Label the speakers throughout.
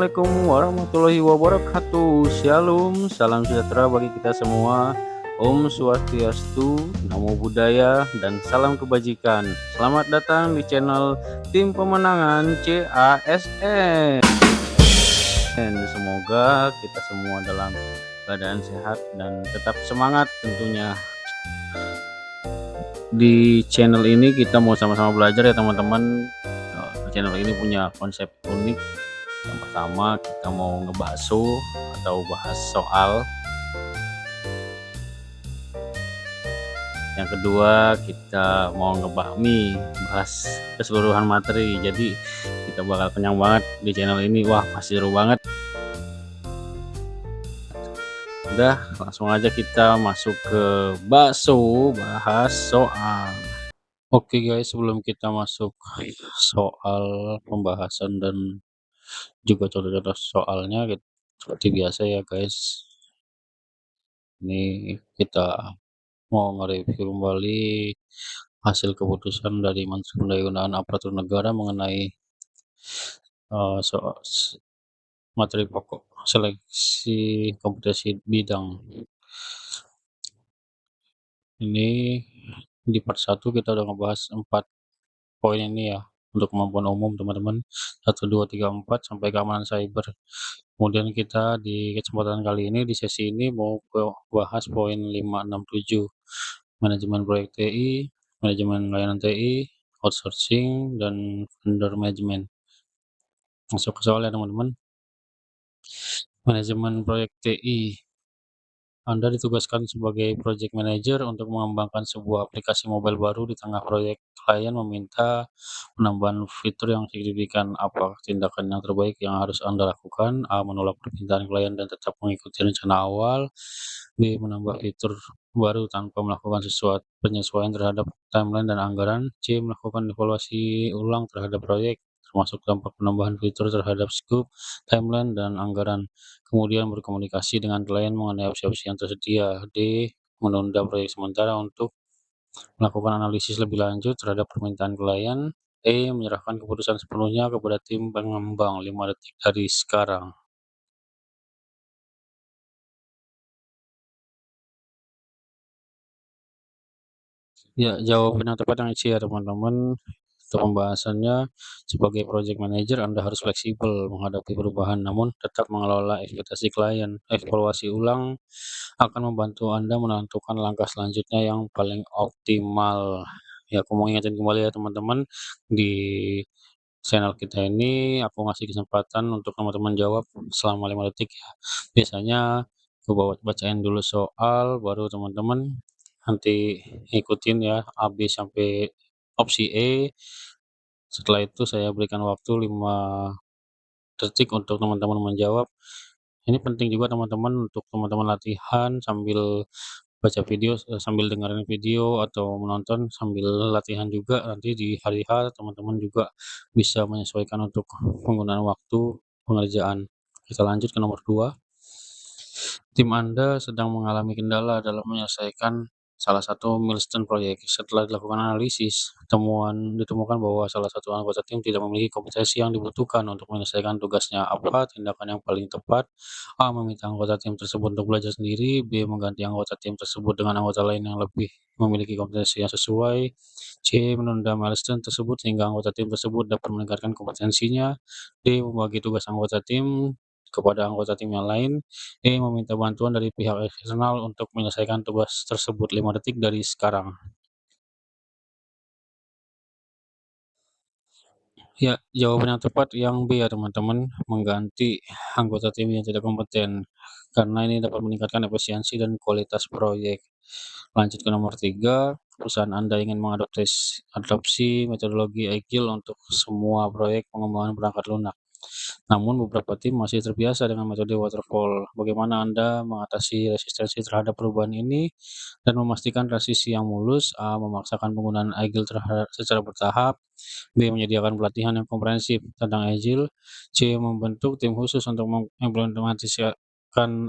Speaker 1: Assalamualaikum warahmatullahi wabarakatuh. Shalom, salam sejahtera bagi kita semua. Om Swastiastu, Namo Buddhaya, dan salam kebajikan. Selamat datang di channel Tim Pemenangan CASN. Semoga kita semua dalam keadaan sehat dan tetap semangat tentunya. Di channel ini kita mau sama-sama belajar ya teman-teman. Channel ini punya konsep unik. Yang pertama kita mau ngebahso atau bahas soal. Yang kedua kita mau ngebahmi, bahas keseluruhan materi. Jadi kita bakal kenyang banget di channel ini. Wah, pasti seru banget. Udah, langsung aja kita masuk ke bakso, bahas soal. Oke guys, sebelum kita masuk soal pembahasan dan juga contoh-contoh soalnya, seperti biasa ya guys, ini kita mau nge-review kembali hasil keputusan dari Menteri Pendayaan Aparatur Negara mengenai soal materi pokok seleksi kompetensi bidang. Ini di part 1 kita udah ngebahas 4 poin ini ya, untuk kemampuan umum teman-teman, 1, 2, 3, 4 sampai keamanan cyber. Kemudian kita di kesempatan kali ini di sesi ini mau bahas poin 5, 6, 7, manajemen proyek TI, manajemen layanan TI, outsourcing, dan vendor management. Masuk ke soal ya teman-teman. Manajemen proyek TI. Anda ditugaskan sebagai project manager untuk mengembangkan sebuah aplikasi mobile baru di tengah proyek. Klien meminta penambahan fitur yang signifikan. Apa tindakan yang terbaik yang harus Anda lakukan? A. Menolak permintaan klien dan tetap mengikuti rencana awal. B. Menambah fitur baru tanpa melakukan sesuatu penyesuaian terhadap timeline dan anggaran. C. Melakukan evaluasi ulang terhadap proyek, termasuk dampak penambahan fitur terhadap scope, timeline, dan anggaran. Kemudian berkomunikasi dengan klien mengenai opsi-opsi yang tersedia. D. Menunda proyek sementara untuk melakukan analisis lebih lanjut terhadap permintaan klien. E. Menyerahkan keputusan sepenuhnya kepada tim pengembang 5 detik dari sekarang. Ya, jawaban yang tepat yang isi ya teman-teman. Untuk pembahasannya, sebagai project manager Anda harus fleksibel menghadapi perubahan namun tetap mengelola ekspektasi klien. Evaluasi ulang akan membantu Anda menentukan langkah selanjutnya yang paling optimal. Ya, aku mau ingetin kembali ya teman-teman, di channel kita ini aku ngasih kesempatan untuk teman-teman jawab selama 5 detik ya. Biasanya aku bacain dulu soal, baru teman-teman nanti ikutin ya A, B, sampai opsi E. Setelah itu saya berikan waktu 5 detik untuk teman-teman menjawab. Ini penting juga teman-teman untuk teman-teman latihan sambil baca video, sambil dengerin video atau menonton sambil latihan juga. Nanti di hari H teman-teman juga bisa menyesuaikan untuk penggunaan waktu pengerjaan. Kita lanjut ke nomor 2. Tim Anda sedang mengalami kendala dalam menyelesaikan salah satu milestone proyek. Setelah dilakukan analisis, ditemukan bahwa salah satu anggota tim tidak memiliki kompetensi yang dibutuhkan untuk menyelesaikan tugasnya. Apa tindakan yang paling tepat? A. Meminta anggota tim tersebut untuk belajar sendiri. B. Mengganti anggota tim tersebut dengan anggota lain yang lebih memiliki kompetensi yang sesuai. C. Menunda milestone tersebut sehingga anggota tim tersebut dapat meningkatkan kompetensinya. D. Membagi tugas anggota tim kepada anggota tim yang lain. E. Meminta bantuan dari pihak eksternal untuk menyelesaikan tugas tersebut 5 detik dari sekarang. Ya, jawaban yang tepat yang B ya teman-teman, mengganti anggota tim yang tidak kompeten, karena ini dapat meningkatkan efisiensi dan kualitas proyek. Lanjut ke nomor 3, perusahaan Anda ingin adopsi metodologi Agile untuk semua proyek pengembangan perangkat lunak. Namun beberapa tim masih terbiasa dengan metode waterfall. Bagaimana Anda mengatasi resistensi terhadap perubahan ini dan memastikan transisi yang mulus? A. Memaksakan penggunaan Agile secara bertahap. B. Menyediakan pelatihan yang komprehensif tentang Agile. C. Membentuk tim khusus untuk mengimplementasikan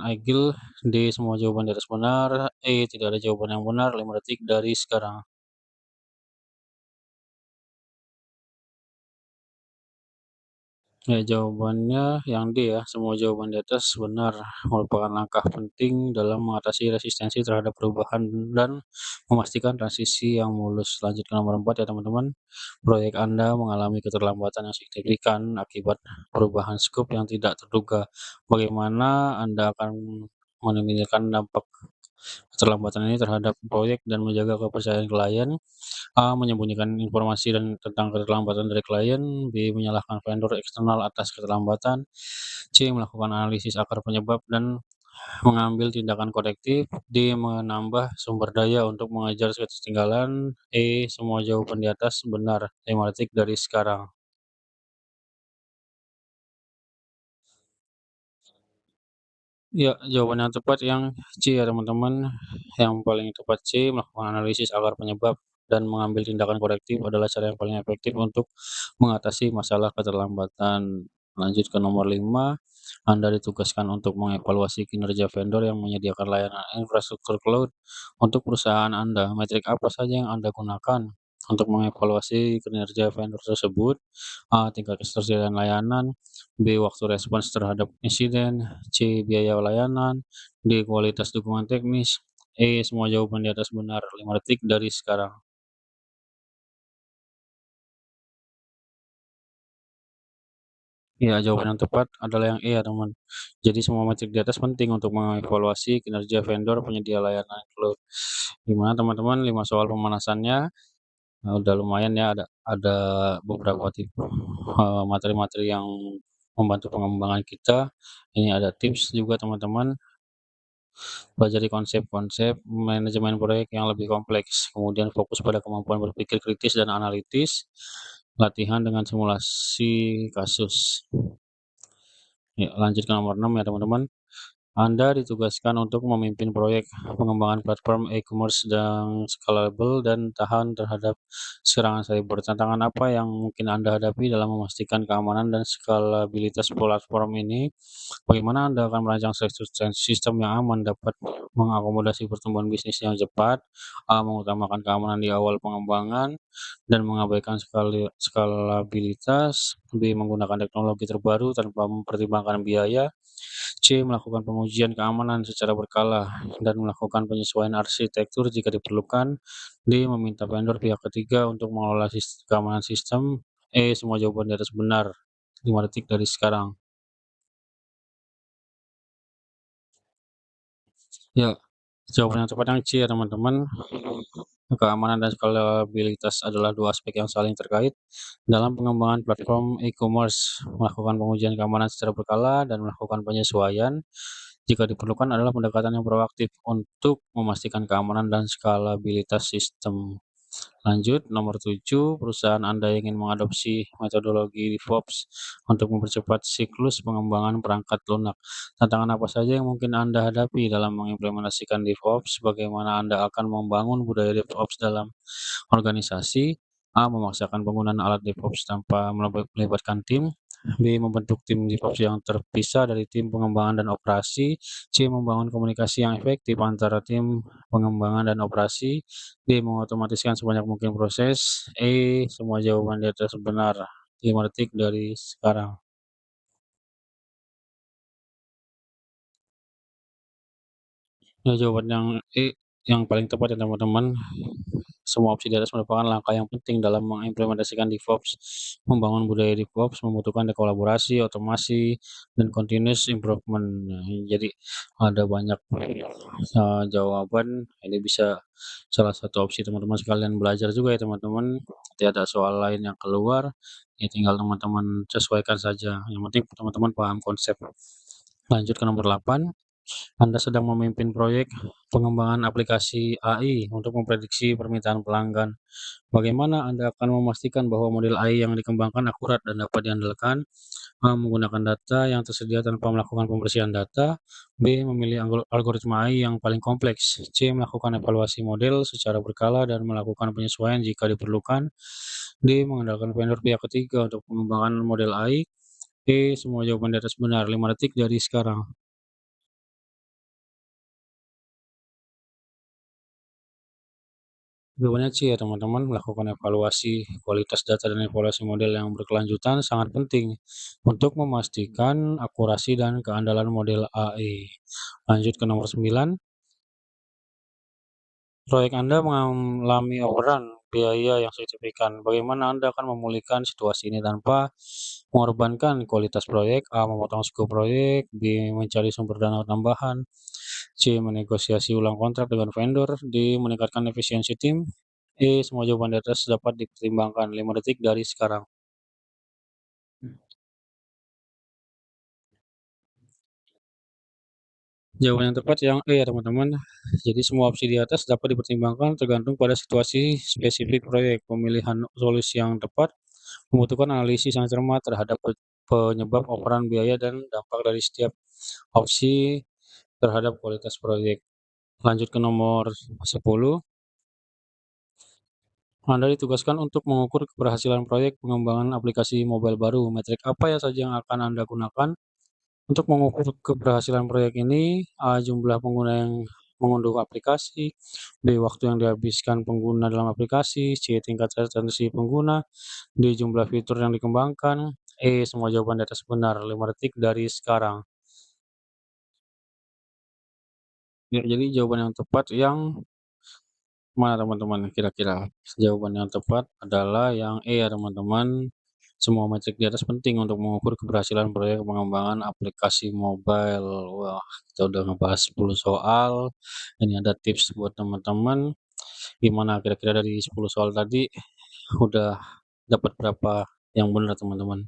Speaker 1: Agile. D. Semua jawaban di atas benar. E. Tidak ada jawaban yang benar. 5 detik dari sekarang. Ya, jawabannya yang D ya, semua jawaban di atas benar, merupakan langkah penting dalam mengatasi resistensi terhadap perubahan dan memastikan transisi yang mulus. Lanjut ke nomor 4 ya teman-teman. Proyek Anda mengalami keterlambatan yang signifikan akibat perubahan skop yang tidak terduga. Bagaimana Anda akan meminimalkan dampak keterlambatan ini terhadap proyek dan menjaga kepercayaan klien? A. Menyembunyikan informasi tentang keterlambatan dari klien. B. Menyalahkan vendor eksternal atas keterlambatan. C. Melakukan analisis akar penyebab dan mengambil tindakan korektif. D. Menambah sumber daya untuk mengejar ketertinggalan. E. Semua jawaban di atas benar. 5 detik dari sekarang. Ya, jawaban yang tepat yang C ya teman-teman. Yang paling tepat C, melakukan analisis akar penyebab dan mengambil tindakan korektif adalah cara yang paling efektif untuk mengatasi masalah keterlambatan. Lanjut ke nomor 5, Anda ditugaskan untuk mengevaluasi kinerja vendor yang menyediakan layanan infrastruktur cloud untuk perusahaan Anda. Metrik apa saja yang Anda gunakan untuk mengevaluasi kinerja vendor tersebut? A. Tingkat ketersediaan layanan. B. Waktu respons terhadap insiden. C. Biaya layanan. D. Kualitas dukungan teknis. E. Semua jawaban di atas benar. 5 detik dari sekarang. Ya, jawaban yang tepat adalah yang E ya teman. Jadi semua metrik di atas penting untuk mengevaluasi kinerja vendor penyedia layanan cloud. Gimana teman-teman 5 soal pemanasannya? Nah, udah lumayan ya, ada beberapa tipe materi-materi yang membantu pengembangan kita. Ini ada tips juga teman-teman. Pelajari konsep-konsep manajemen proyek yang lebih kompleks, kemudian fokus pada kemampuan berpikir kritis dan analitis, latihan dengan simulasi kasus. Ya, lanjut ke nomor 6 ya teman-teman. Anda ditugaskan untuk memimpin proyek pengembangan platform e-commerce yang scalable dan tahan terhadap serangan cyber. Tantangan apa yang mungkin Anda hadapi dalam memastikan keamanan dan skalabilitas platform ini? Bagaimana Anda akan merancang sistem yang aman dapat mengakomodasi pertumbuhan bisnis yang cepat, A. Mengutamakan keamanan di awal pengembangan dan mengabaikan skalabilitas, B. Menggunakan teknologi terbaru tanpa mempertimbangkan biaya, C. Melakukan pengujian keamanan secara berkala dan melakukan penyesuaian arsitektur jika diperlukan, D. Meminta vendor pihak ketiga untuk mengelola keamanan sistem, E. Semua jawaban di atas benar. 5 detik dari sekarang. Ya, jawaban yang tepat yang C ya teman-teman. Keamanan dan skalabilitas adalah dua aspek yang saling terkait dalam pengembangan platform e-commerce. Melakukan pengujian keamanan secara berkala dan melakukan penyesuaian jika diperlukan adalah pendekatan yang proaktif untuk memastikan keamanan dan skalabilitas sistem. Lanjut, nomor 7, perusahaan Anda ingin mengadopsi metodologi DevOps untuk mempercepat siklus pengembangan perangkat lunak. Tantangan apa saja yang mungkin Anda hadapi dalam mengimplementasikan DevOps? Bagaimana Anda akan membangun budaya DevOps dalam organisasi? A. Memaksakan penggunaan alat DevOps tanpa melibatkan tim. B. Membentuk tim DevOps yang terpisah dari tim pengembangan dan operasi. C. Membangun komunikasi yang efektif antara tim pengembangan dan operasi. D. Mengotomatiskan sebanyak mungkin proses. E. Semua jawaban di atas benar. 5 detik dari sekarang. Ya, jawaban yang E yang paling tepat ya teman-teman. Semua opsi di atas merupakan langkah yang penting dalam mengimplementasikan DevOps. Membangun budaya DevOps membutuhkan kolaborasi, otomasi, dan continuous improvement. Nah, jadi ada banyak jawaban. Ini bisa salah satu opsi teman-teman sekalian belajar juga ya teman-teman. Nanti ada soal lain yang keluar, ya tinggal teman-teman sesuaikan saja. Yang penting teman-teman paham konsep. Lanjut ke nomor 8. Anda sedang memimpin proyek pengembangan aplikasi AI untuk memprediksi permintaan pelanggan. Bagaimana Anda akan memastikan bahwa model AI yang dikembangkan akurat dan dapat diandalkan? A. Menggunakan data yang tersedia tanpa melakukan pembersihan data. B. Memilih algoritma AI yang paling kompleks. C. Melakukan evaluasi model secara berkala dan melakukan penyesuaian jika diperlukan. D. Mengandalkan vendor pihak ketiga untuk pengembangan model AI. E. Semua jawaban di atas benar. 5 detik dari sekarang. Jawabannya C ya teman-teman, melakukan evaluasi kualitas data dan evaluasi model yang berkelanjutan sangat penting untuk memastikan akurasi dan keandalan model AI. Lanjut ke nomor 9. Proyek Anda mengalami overrun biaya yang signifikan. Bagaimana Anda akan memulihkan situasi ini tanpa mengorbankan kualitas proyek? A. Memotong skop proyek. B. Mencari sumber dana tambahan. C. Menegosiasi ulang kontrak dengan vendor. D. Meningkatkan efisiensi tim. Semua jawaban di atas dapat dipertimbangkan. 5 detik dari sekarang. Jawaban yang tepat yang E ya teman-teman. Jadi semua opsi di atas dapat dipertimbangkan tergantung pada situasi spesifik proyek. Pemilihan solusi yang tepat membutuhkan analisis yang cermat terhadap penyebab operan biaya dan dampak dari setiap opsi terhadap kualitas proyek. Lanjut ke nomor 10. Anda ditugaskan untuk mengukur keberhasilan proyek pengembangan aplikasi mobile baru. Metrik apa ya saja yang akan Anda gunakan untuk mengukur keberhasilan proyek ini? A. Jumlah pengguna yang mengunduh aplikasi. B. Waktu yang dihabiskan pengguna dalam aplikasi. C. Tingkat retensi pengguna. D. Jumlah fitur yang dikembangkan. Semua jawaban di atas benar. 5 detik dari sekarang. Ya, jadi jawaban yang tepat yang mana teman-teman kira-kira? Jawaban yang tepat adalah yang E ya teman-teman. Semua metrik di atas penting untuk mengukur keberhasilan proyek pengembangan aplikasi mobile. Wah, kita udah ngebahas 10 soal. Ini ada tips buat teman-teman. Gimana kira-kira dari 10 soal tadi udah dapat berapa yang benar teman-teman?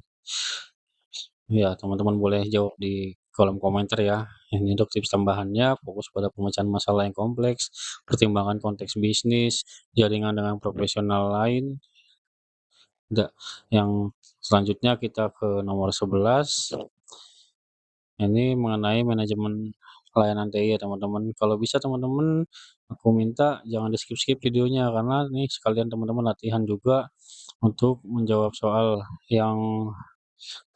Speaker 1: Ya, teman-teman boleh jawab di kolom komentar ya. Ini untuk tips tambahannya, fokus pada pemecahan masalah yang kompleks, pertimbangan konteks bisnis, jaringan dengan profesional lain. Yang selanjutnya kita ke nomor 11. Ini mengenai manajemen layanan TI ya teman-teman. Kalau bisa teman-teman, aku minta jangan di-skip-skip videonya karena ini sekalian teman-teman latihan juga untuk menjawab soal yang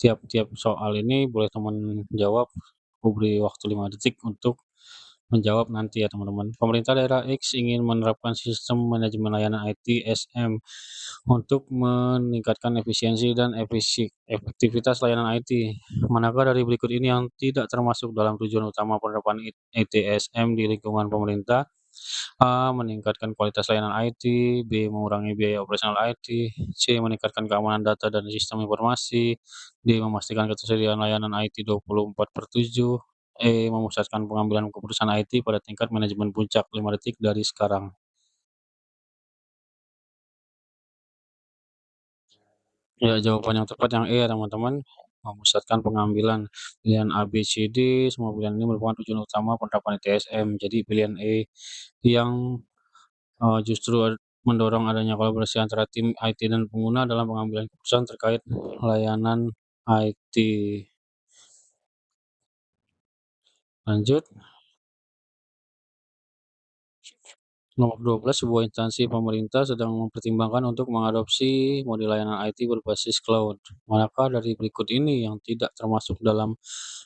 Speaker 1: tiap-tiap soal ini boleh teman jawab, aku beri waktu 5 detik untuk menjawab nanti ya teman-teman. Pemerintah daerah X ingin menerapkan sistem manajemen layanan IT SM untuk meningkatkan efisiensi dan efektivitas layanan IT. Manakah dari berikut ini yang tidak termasuk dalam tujuan utama penerapan ITSM di lingkungan pemerintah? A. Meningkatkan kualitas layanan IT. B. Mengurangi biaya operasional IT. C. Meningkatkan keamanan data dan sistem informasi. D. Memastikan ketersediaan layanan IT 24/7. Memusatkan pengambilan keputusan IT pada tingkat manajemen puncak. 5 detik dari sekarang. Ya, jawaban yang tepat yang E ya teman-teman. Memusatkan pengambilan pilihan A, B, C, D. Semua pilihan ini merupakan tujuan utama penerapan ITSM. Jadi pilihan E yang justru mendorong adanya kolaborasi antara tim IT dan pengguna dalam pengambilan keputusan terkait layanan IT. Lanjut, nomor 12, sebuah instansi pemerintah sedang mempertimbangkan untuk mengadopsi model layanan IT berbasis cloud. Manakah dari berikut ini yang tidak termasuk dalam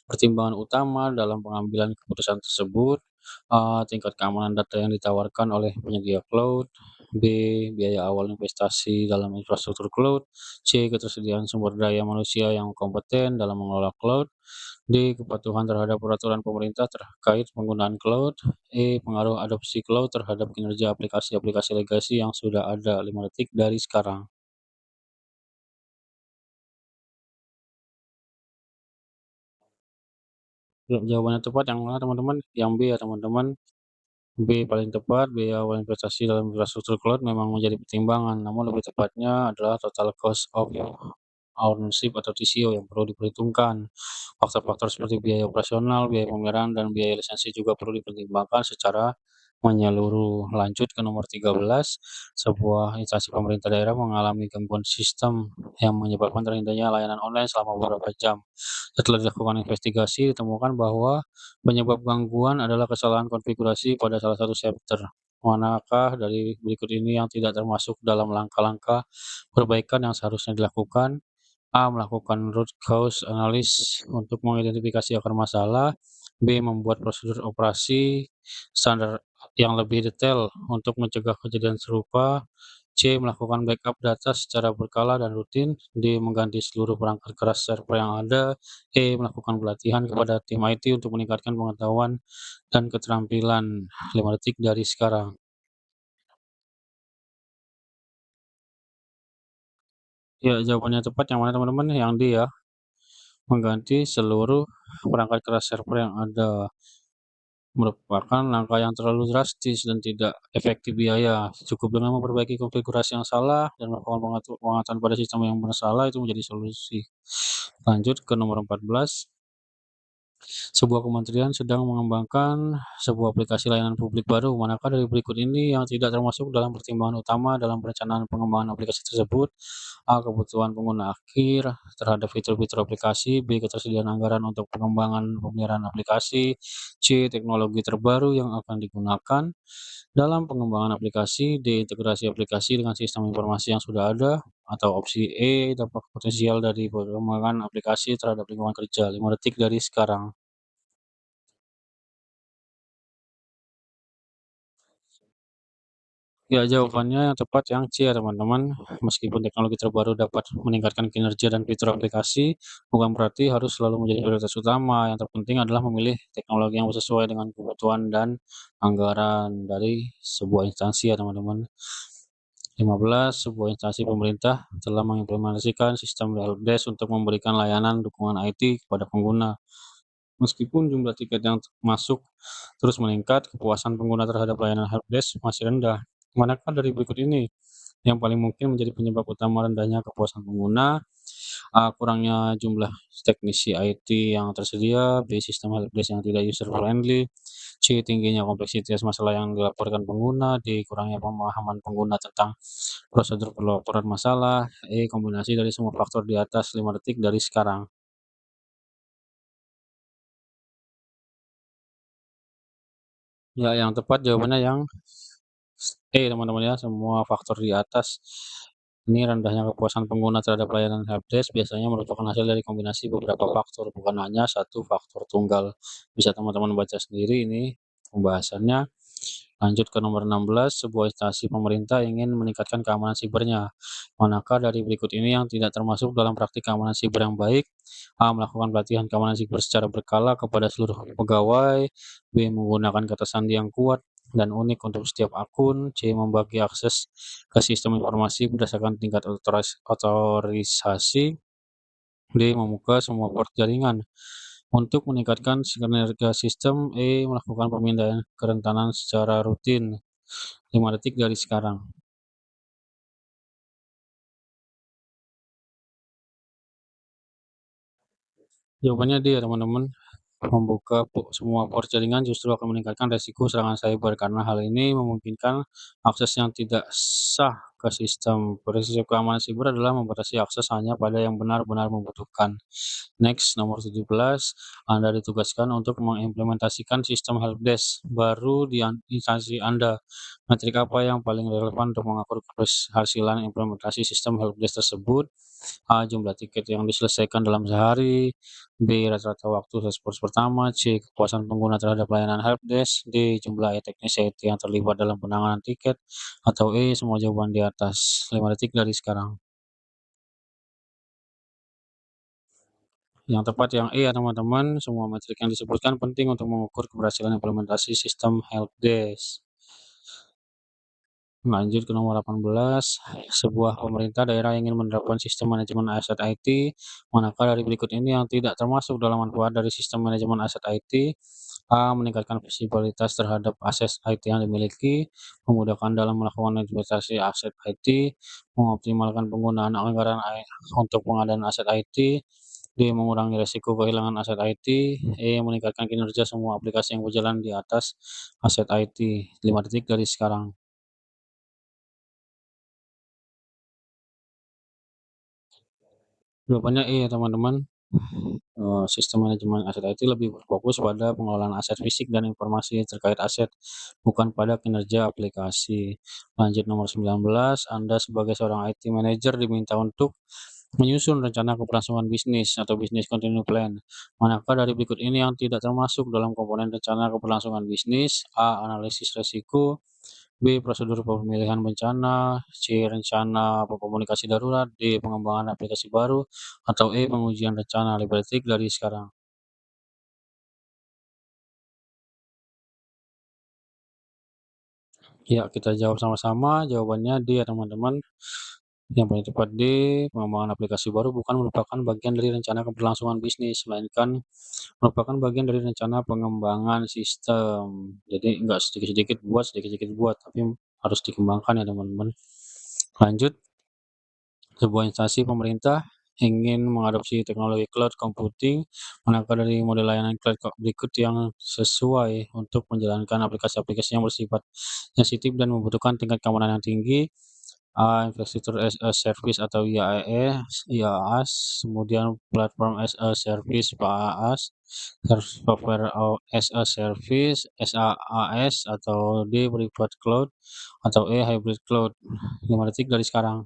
Speaker 1: pertimbangan utama dalam pengambilan keputusan tersebut? A. Tingkat keamanan data yang ditawarkan oleh penyedia cloud. B. Biaya awal investasi dalam infrastruktur cloud. C. Ketersediaan sumber daya manusia yang kompeten dalam mengelola cloud. D. Kepatuhan terhadap peraturan pemerintah terkait penggunaan cloud. Pengaruh adopsi cloud terhadap kinerja aplikasi-aplikasi legasi yang sudah ada. 5 detik dari sekarang. Jawabannya tepat yang mana teman-teman? Yang B ya teman-teman. B paling tepat, biaya awal investasi dalam infrastruktur cloud memang menjadi pertimbangan, namun lebih tepatnya adalah total cost of ownership atau TCO yang perlu diperhitungkan. Faktor-faktor seperti biaya operasional, biaya pemeliharaan, dan biaya lisensi juga perlu dipertimbangkan secara menyeluruh. Lanjut ke nomor 13, sebuah instansi pemerintah daerah mengalami gangguan sistem yang menyebabkan terhindanya layanan online selama beberapa jam. Setelah dilakukan investigasi, ditemukan bahwa penyebab gangguan adalah kesalahan konfigurasi pada salah satu server. Manakah dari berikut ini yang tidak termasuk dalam langkah-langkah perbaikan yang seharusnya dilakukan? A. Melakukan root cause analysis untuk mengidentifikasi akar masalah. B. Membuat prosedur operasi standar yang lebih detail untuk mencegah kejadian serupa. C. Melakukan backup data secara berkala dan rutin. D. Mengganti seluruh perangkat keras server yang ada. E. Melakukan pelatihan kepada tim IT untuk meningkatkan pengetahuan dan keterampilan. 5 detik dari sekarang. Ya, jawabannya tepat yang mana teman-teman? Yang D ya, mengganti seluruh perangkat keras server yang ada. Merupakan langkah yang terlalu drastis dan tidak efektif biaya. Cukup dengan memperbaiki konfigurasi yang salah dan melakukan pengaturan pada sistem yang bersalah itu menjadi solusi. Lanjut ke nomor 14. Sebuah kementerian sedang mengembangkan sebuah aplikasi layanan publik baru. Manakah dari berikut ini yang tidak termasuk dalam pertimbangan utama dalam perencanaan pengembangan aplikasi tersebut? A. Kebutuhan pengguna akhir terhadap fitur-fitur aplikasi. B. Ketersediaan anggaran untuk pengembangan pemeliharaan aplikasi. C. Teknologi terbaru yang akan digunakan dalam pengembangan aplikasi. D. Integrasi aplikasi dengan sistem informasi yang sudah ada. Atau opsi E. Dampak potensial dari pengembangan aplikasi terhadap lingkungan kerja. 5 detik dari sekarang. Ya, jawabannya yang tepat yang C ya teman-teman. Meskipun teknologi terbaru dapat meningkatkan kinerja dan fitur aplikasi, bukan berarti harus selalu menjadi prioritas utama. Yang terpenting adalah memilih teknologi yang sesuai dengan kebutuhan dan anggaran dari sebuah instansi ya teman-teman. 15. Sebuah instansi pemerintah telah mengimplementasikan sistem helpdesk untuk memberikan layanan dukungan IT kepada pengguna. Meskipun jumlah tiket yang masuk terus meningkat, kepuasan pengguna terhadap layanan helpdesk masih rendah. Manakah dari berikut ini yang paling mungkin menjadi penyebab utama rendahnya kepuasan pengguna? A. Kurangnya jumlah teknisi IT yang tersedia. B. Sistem helpdesk yang tidak user friendly. C. Tingginya kompleksitas masalah yang dilaporkan pengguna. D. Kurangnya pemahaman pengguna tentang prosedur pelaporan masalah. E. Kombinasi dari semua faktor di atas. 5 detik dari sekarang. Ya, yang tepat jawabannya yang teman-teman ya, semua faktor di atas. Ini rendahnya kepuasan pengguna terhadap layanan helpdesk biasanya merupakan hasil dari kombinasi beberapa faktor, bukan hanya satu faktor tunggal. Bisa teman-teman baca sendiri ini pembahasannya. Lanjut ke nomor 16, sebuah instansi pemerintah ingin meningkatkan keamanan sibernya. Manakah dari berikut ini yang tidak termasuk dalam praktik keamanan siber yang baik? A. Melakukan pelatihan keamanan siber secara berkala kepada seluruh pegawai. B. Menggunakan kata sandi yang kuat dan unik untuk setiap akun. C. Membagi akses ke sistem informasi berdasarkan tingkat otorisasi. D. Membuka semua port jaringan. Untuk meningkatkan sinergi sistem, melakukan pemindahan kerentanan secara rutin. 5 detik dari sekarang. Jawabannya D ya teman-teman. Membuka semua port jaringan justru akan meningkatkan resiko serangan cyber karena hal ini memungkinkan akses yang tidak sah ke sistem. Prinsip keamanan siber adalah membatasi akses hanya pada yang benar-benar membutuhkan. Next, nomor 17, Anda ditugaskan untuk mengimplementasikan sistem helpdesk baru di instansi Anda. Metrik apa yang paling relevan untuk mengukur keberhasilan implementasi sistem helpdesk tersebut? A. Jumlah tiket yang diselesaikan dalam sehari. B. Rata-rata waktu respons pertama. C. Kepuasan pengguna terhadap layanan helpdesk. D. Jumlah teknisi IT yang terlibat dalam penanganan tiket. Atau E. Semua jawaban di atas. 5 detik dari sekarang. Yang tepat yang E ya teman-teman. Semua metrik yang disebutkan penting untuk mengukur keberhasilan implementasi sistem helpdesk. Lanjut ke nomor 18, sebuah pemerintah daerah ingin menerapkan sistem manajemen aset IT. Manakah dari berikut ini yang tidak termasuk dalam manfaat dari sistem manajemen aset IT? A. Meningkatkan visibilitas terhadap aset IT yang dimiliki, memudahkan dalam melakukan investasi aset IT, mengoptimalkan penggunaan anggaran untuk pengadaan aset IT. D. Mengurangi risiko kehilangan aset IT. Meningkatkan kinerja semua aplikasi yang berjalan di atas aset IT. 5 detik dari sekarang. Jawabannya iya teman-teman. Sistem manajemen aset IT lebih berfokus pada pengelolaan aset fisik dan informasi terkait aset, bukan pada kinerja aplikasi. Lanjut nomor 19, Anda sebagai seorang IT manager diminta untuk Menyusun rencana keberlangsungan bisnis atau business continue plan. Manakah dari berikut ini yang tidak termasuk dalam komponen rencana keberlangsungan bisnis? A. Analisis resiko. B. Prosedur pemilihan bencana. C. Rencana komunikasi darurat. D. Pengembangan aplikasi baru. Atau E. Pengujian rencana libertik dari sekarang. Ya, kita jawab sama-sama. Jawabannya D ya teman-teman. Yang paling tepat D. Pengembangan aplikasi baru bukan merupakan bagian dari rencana keberlangsungan bisnis, melainkan merupakan bagian dari rencana pengembangan sistem. Jadi nggak sedikit-sedikit buat, tapi harus dikembangkan ya teman-teman. Lanjut, sebuah instansi pemerintah ingin mengadopsi teknologi cloud computing, manakah dari model layanan cloud berikut yang sesuai untuk menjalankan aplikasi-aplikasi yang bersifat sensitif dan membutuhkan tingkat keamanan yang tinggi. A. Infrastructure as a Service atau IaaS, kemudian Platform as a Service PaaS, Software as a Service SaaS, atau D. Private Cloud, atau E. Hybrid Cloud. 5 detik dari sekarang.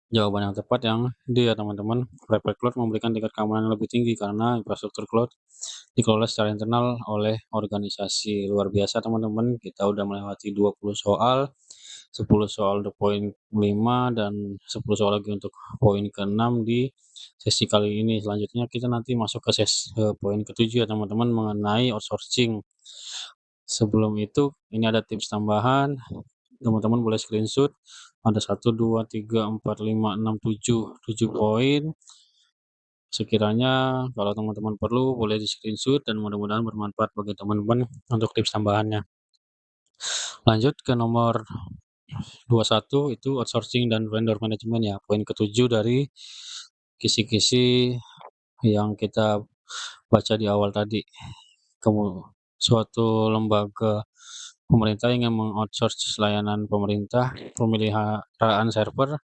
Speaker 1: Jawaban yang tepat yang D ya teman-teman. Private Cloud memberikan tingkat keamanan yang lebih tinggi karena infrastruktur cloud dikelola secara internal oleh organisasi. Luar biasa teman-teman, kita udah melewati 20 soal, 10 soal untuk poin 5 dan 10 soal lagi untuk poin ke-6 di sesi kali ini. Selanjutnya kita nanti masuk ke poin ke-7 ya teman-teman, mengenai outsourcing. Sebelum itu ini ada tips tambahan, teman-teman boleh screenshot, ada 1, 2, 3, 4, 5, 6, 7 poin. Sekiranya kalau teman-teman perlu boleh di-screenshot dan mudah-mudahan bermanfaat bagi teman-teman untuk tips tambahannya. Lanjut ke nomor 21 itu outsourcing dan vendor management ya, poin ke-7 dari kisi-kisi yang kita baca di awal tadi. Suatu lembaga pemerintah ingin mengoutsource layanan pemerintah, pemeliharaan server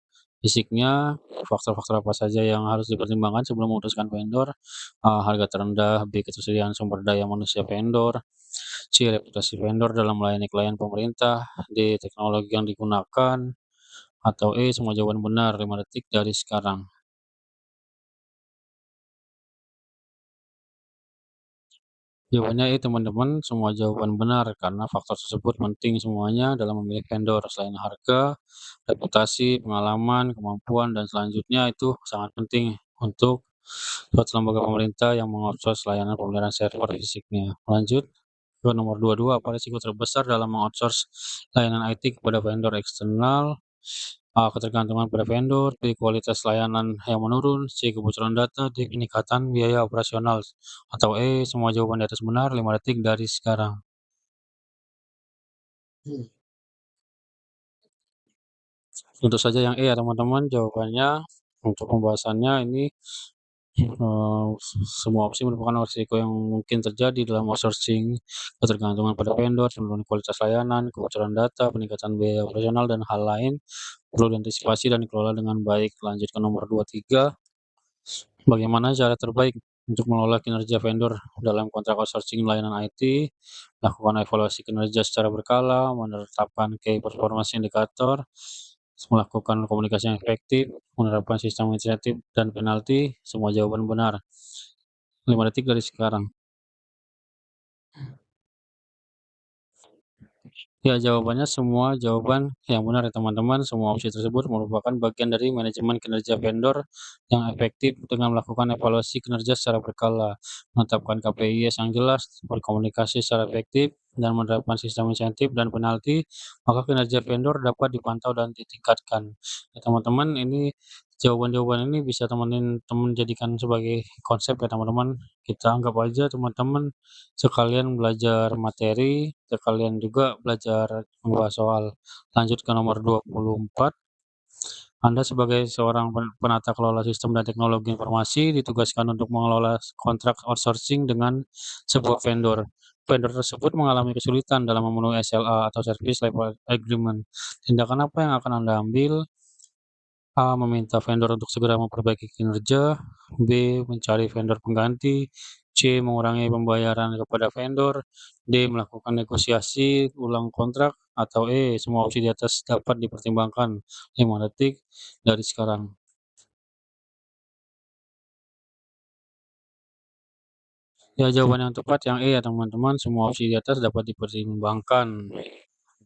Speaker 1: fisiknya, faktor-faktor apa saja yang harus dipertimbangkan sebelum memutuskan vendor. A. Harga terendah. B. Ketersediaan sumber daya manusia vendor. C. Reputasi vendor dalam melayani klien pemerintah. D. Teknologi yang digunakan. Atau E. Semua jawaban benar. 5 detik dari sekarang. Jawabannya teman-teman, semua jawaban benar karena faktor tersebut penting semuanya dalam memilih vendor. Selain harga, reputasi, pengalaman, kemampuan, dan selanjutnya itu sangat penting untuk suatu lembaga pemerintah yang mengoutsource layanan pemeliharaan server fisiknya. Lanjut ke nomor 22, apa risiko terbesar dalam mengoutsource layanan IT kepada vendor eksternal? A. Ketergantungan pada vendor. B. Kualitas layanan yang menurun. C. Kebocoran data. D. Peningkatan biaya operasional. Atau E. Semua jawaban di atas benar. 5 detik dari sekarang. Tentu saja yang E ya teman-teman jawabannya. Untuk pembahasannya ini semua opsi merupakan risiko yang mungkin terjadi dalam outsourcing, ketergantungan pada vendor, penurunan kualitas layanan, kebocoran data, peningkatan biaya operasional, dan hal lain perlu diantisipasi dan dikelola dengan baik. Lanjut ke nomor 23. Bagaimana cara terbaik untuk mengelola kinerja vendor dalam kontrak outsourcing layanan IT? Lakukan evaluasi kinerja secara berkala, menetapkan key performance indicator, melakukan komunikasi yang efektif, menerapkan sistem insentif dan penalti. Semua jawaban benar. 5 detik dari sekarang. Ya, jawabannya semua jawaban yang benar ya teman-teman. Semua opsi tersebut merupakan bagian dari manajemen kinerja vendor yang efektif dengan melakukan evaluasi kinerja secara berkala, menetapkan KPIs yang jelas, berkomunikasi secara efektif, dan menerapkan sistem insentif dan penalti, maka kinerja vendor dapat dipantau dan ditingkatkan. Ya, teman-teman, ini jawaban-jawaban ini bisa teman-teman jadikan sebagai konsep ya teman-teman. Kita anggap aja teman-teman sekalian belajar materi, sekalian juga belajar membahas soal. Lanjut ke nomor 24. Anda sebagai seorang penata kelola sistem dan teknologi informasi ditugaskan untuk mengelola kontrak outsourcing dengan sebuah vendor. Vendor tersebut mengalami kesulitan dalam memenuhi SLA atau Service Level Agreement. Tindakan apa yang akan Anda ambil? A. Meminta vendor untuk segera memperbaiki kinerja. B. Mencari vendor pengganti. C. Mengurangi pembayaran kepada vendor, D. Melakukan negosiasi ulang kontrak, atau E. Semua opsi di atas dapat dipertimbangkan. 5 detik dari sekarang. Ya, jawaban yang tepat yang E ya teman-teman, semua opsi di atas dapat dipertimbangkan.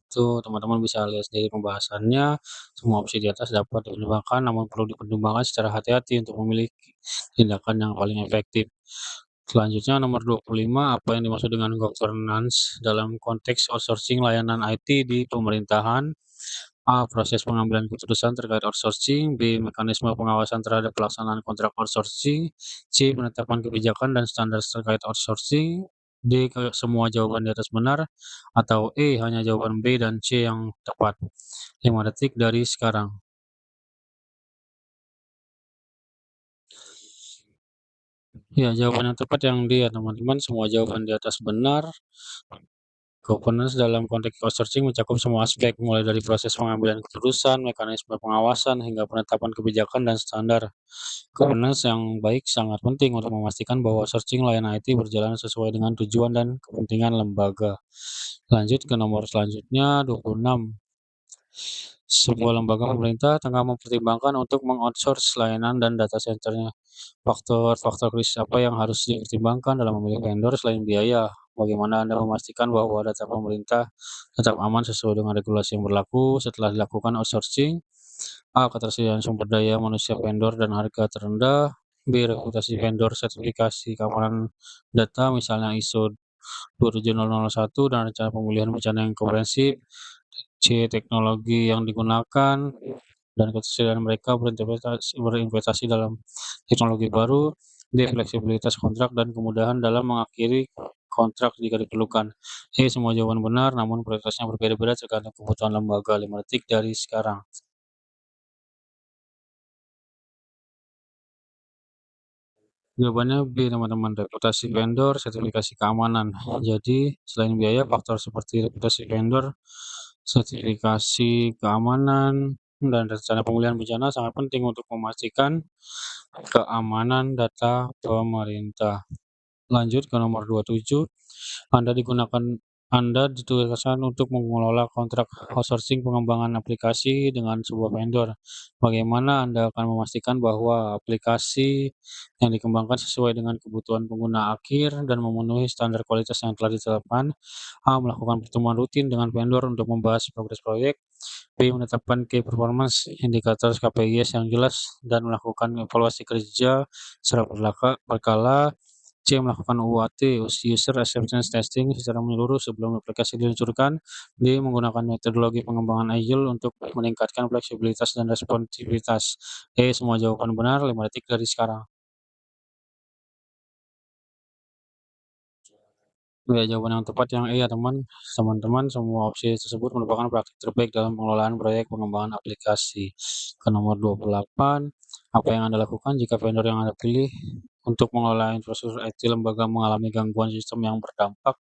Speaker 1: Itu teman-teman bisa lihat sendiri pembahasannya, semua opsi di atas dapat dipertimbangkan, namun perlu dipertimbangkan secara hati-hati untuk memilih tindakan yang paling efektif. Selanjutnya nomor 25, apa yang dimaksud dengan governance dalam konteks outsourcing layanan IT di pemerintahan? A. Proses pengambilan keputusan terkait outsourcing. B. Mekanisme pengawasan terhadap pelaksanaan kontrak outsourcing. C. Penetapan kebijakan dan standar terkait outsourcing. D. Semua jawaban di atas benar. Atau E. Hanya jawaban B dan C yang tepat. 5 detik dari sekarang. Ya, jawaban yang tepat yang D ya teman-teman. Semua jawaban di atas benar. Governance dalam konteks outsourcing mencakup semua aspek, mulai dari proses pengambilan keputusan, mekanisme pengawasan, hingga penetapan kebijakan dan standar. Governance yang baik sangat penting untuk memastikan bahwa outsourcing layanan IT berjalan sesuai dengan tujuan dan kepentingan lembaga. Lanjut ke nomor selanjutnya, 26. Sebuah lembaga pemerintah tengah mempertimbangkan untuk mengoutsource layanan dan data centernya. Faktor-faktor kritis apa yang harus dipertimbangkan dalam memilih vendor selain biaya? Bagaimana Anda memastikan bahwa data pemerintah tetap aman sesuai dengan regulasi yang berlaku setelah dilakukan outsourcing? A. Ketersediaan sumber daya manusia vendor dan harga terendah. B. Reputasi vendor, sertifikasi keamanan data, misalnya ISO 27001 dan rencana pemulihan bencana yang komprehensif. C. Teknologi yang digunakan dan ketersediaan mereka berinvestasi dalam teknologi baru. D. Fleksibilitas kontrak dan kemudahan dalam mengakhiri kontrak jika diperlukan. E. Semua jawaban benar, namun prioritasnya berbeda-beda tergantung kebutuhan lembaga. 5 detik dari sekarang. Jawabannya B teman-teman, reputasi vendor, sertifikasi keamanan. Jadi selain biaya, faktor seperti reputasi vendor, sertifikasi keamanan, dan rencana pemulihan bencana sangat penting untuk memastikan keamanan data pemerintah. Lanjut ke nomor 27. Anda ditugaskan untuk mengelola kontrak outsourcing pengembangan aplikasi dengan sebuah vendor. Bagaimana Anda akan memastikan bahwa aplikasi yang dikembangkan sesuai dengan kebutuhan pengguna akhir dan memenuhi standar kualitas yang telah ditetapkan? A. Melakukan pertemuan rutin dengan vendor untuk membahas progres proyek. B. Menetapkan key performance indikator KPIs yang jelas dan melakukan evaluasi kerja secara berkala. C. Melakukan UAT, User Acceptance Testing, secara menyeluruh sebelum aplikasi diluncurkan. D. Menggunakan metodologi pengembangan Agile untuk meningkatkan fleksibilitas dan responsivitas. E. Semua jawaban benar, 5 detik dari sekarang. Ya, jawaban yang tepat yang E ya teman-teman, semua opsi tersebut merupakan praktik terbaik dalam pengelolaan proyek pengembangan aplikasi. Ke nomor 28, apa yang Anda lakukan jika vendor yang Anda pilih untuk mengelola infrastruktur IT lembaga mengalami gangguan sistem yang berdampak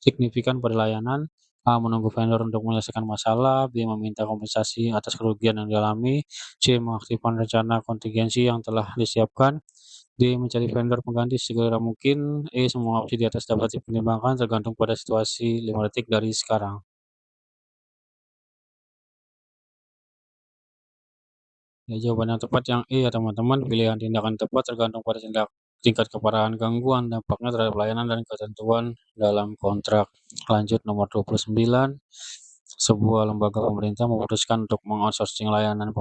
Speaker 1: signifikan pada layanan? A. Menunggu vendor untuk menyelesaikan masalah. B. Meminta kompensasi atas kerugian yang dialami. C. Mengaktifkan rencana kontingensi yang telah disiapkan. D. Mencari vendor pengganti segera mungkin. E. Semua opsi di atas dapat dipertimbangkan tergantung pada situasi. 5 detik dari sekarang. Ya, jawaban yang tepat yang E ya teman-teman. Pilihan tindakan tepat tergantung pada tingkat keparahan gangguan, dampaknya terhadap layanan dan ketentuan dalam kontrak. Lanjut nomor 29. Sebuah lembaga pemerintah memutuskan untuk mengoutsourcing layanan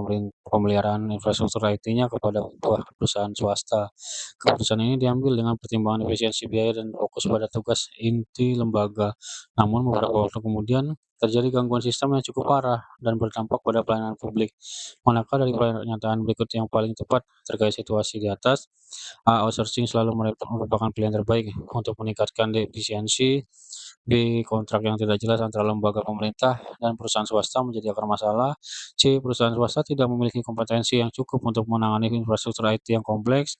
Speaker 1: pemeliharaan infrastruktur IT-nya kepada sebuah perusahaan swasta. Keputusan ini diambil dengan pertimbangan efisiensi biaya dan fokus pada tugas inti lembaga. Namun beberapa waktu kemudian terjadi gangguan sistem yang cukup parah dan berdampak pada pelayanan publik. Manakah dari pernyataan berikut yang paling tepat terkait situasi di atas? A. Outsourcing selalu merupakan pilihan terbaik untuk meningkatkan efisiensi. B. Kontrak yang tidak jelas antara lembaga pemerintah dan perusahaan swasta menjadi akar masalah. C. Perusahaan swasta tidak memiliki kompetensi yang cukup untuk menangani infrastruktur IT yang kompleks.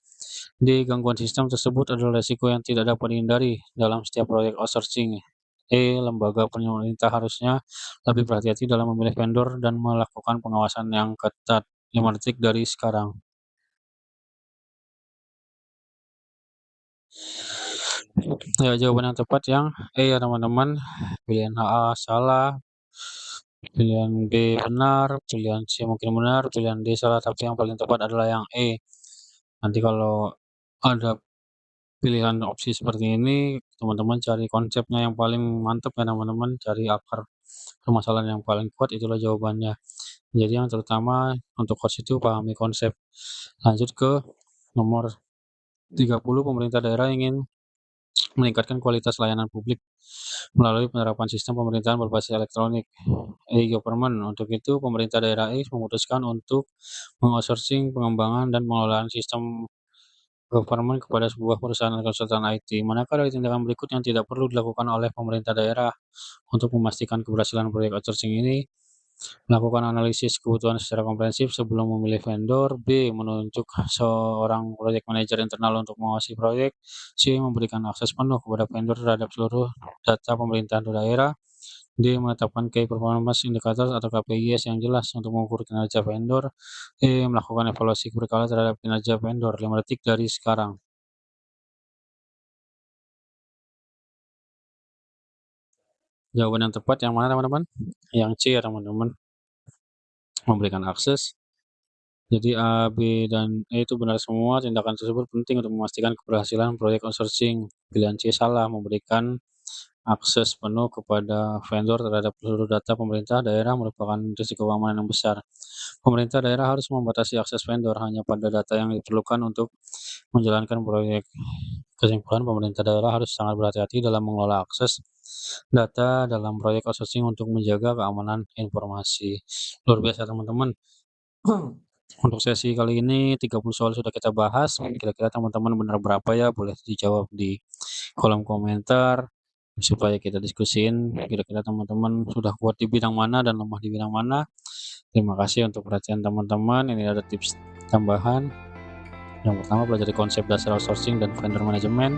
Speaker 1: D. Gangguan sistem tersebut adalah risiko yang tidak dapat dihindari dalam setiap proyek outsourcing. E. Lembaga pemerintah harusnya lebih berhati-hati dalam memilih vendor dan melakukan pengawasan yang ketat. 5 detik dari sekarang. Ya, jawaban yang tepat yang E ya teman-teman, pilihan A salah, pilihan B benar, pilihan C mungkin benar, pilihan D salah, tapi yang paling tepat adalah yang E. Nanti kalau ada pilihan opsi seperti ini, teman-teman cari konsepnya yang paling mantap ya teman-teman, cari akar permasalahan yang paling kuat, itulah jawabannya. Jadi yang terutama untuk coach itu pahami konsep. Lanjut ke nomor 30, pemerintah daerah ingin meningkatkan kualitas layanan publik melalui penerapan sistem pemerintahan berbasis elektronik e-government. Untuk itu, pemerintah daerah memutuskan untuk mengoutsourcing pengembangan dan pengelolaan sistem government kepada sebuah perusahaan konsultan IT. Manakah dari tindakan berikut yang tidak perlu dilakukan oleh pemerintah daerah untuk memastikan keberhasilan proyek outsourcing ini? Melakukan analisis kebutuhan secara komprehensif sebelum memilih vendor. B. Menunjuk seorang project manager internal untuk mengawasi proyek. C. Memberikan akses penuh kepada vendor terhadap seluruh data pemerintahan daerah. D. Menetapkan Key Performance Indicators atau KPIs yang jelas untuk mengukur kinerja vendor. E. Melakukan evaluasi berkala terhadap kinerja vendor. 5 detik dari sekarang. Jawaban yang tepat yang mana teman-teman? Yang C ya teman-teman. Memberikan akses. Jadi A, B, dan E itu benar semua. Tindakan tersebut penting untuk memastikan keberhasilan proyek outsourcing. Pilihan C salah, memberikan akses penuh kepada vendor terhadap seluruh data pemerintah daerah merupakan risiko keamanan yang besar. Pemerintah daerah harus membatasi akses vendor hanya pada data yang diperlukan untuk menjalankan proyek. Kesimpulan, pemerintah daerah harus sangat berhati-hati dalam mengelola akses data dalam proyek outsourcing untuk menjaga keamanan informasi. Luar biasa teman-teman. Untuk sesi kali ini 30 soal sudah kita bahas. Kira-kira teman-teman benar berapa ya? Boleh dijawab di kolom komentar supaya kita diskusin kira-kira teman-teman sudah kuat di bidang mana dan lemah di bidang mana. Terima kasih untuk perhatian teman-teman. Ini ada tips tambahan. Yang pertama, pelajari konsep dasar outsourcing dan vendor management.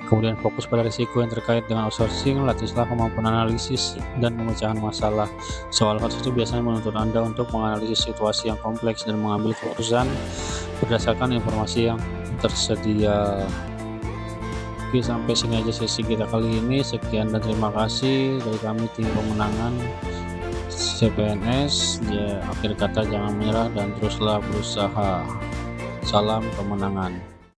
Speaker 1: Kemudian fokus pada risiko yang terkait dengan outsourcing, latihlah kemampuan analisis dan pemecahan masalah. Soal hots itu biasanya menuntut Anda untuk menganalisis situasi yang kompleks dan mengambil keputusan berdasarkan informasi yang tersedia. Oke, sampai sini aja sesi kita kali ini. Sekian dan terima kasih dari kami tim pemenangan CPNS. Ya, akhir kata jangan menyerah dan teruslah berusaha. Salam kemenangan.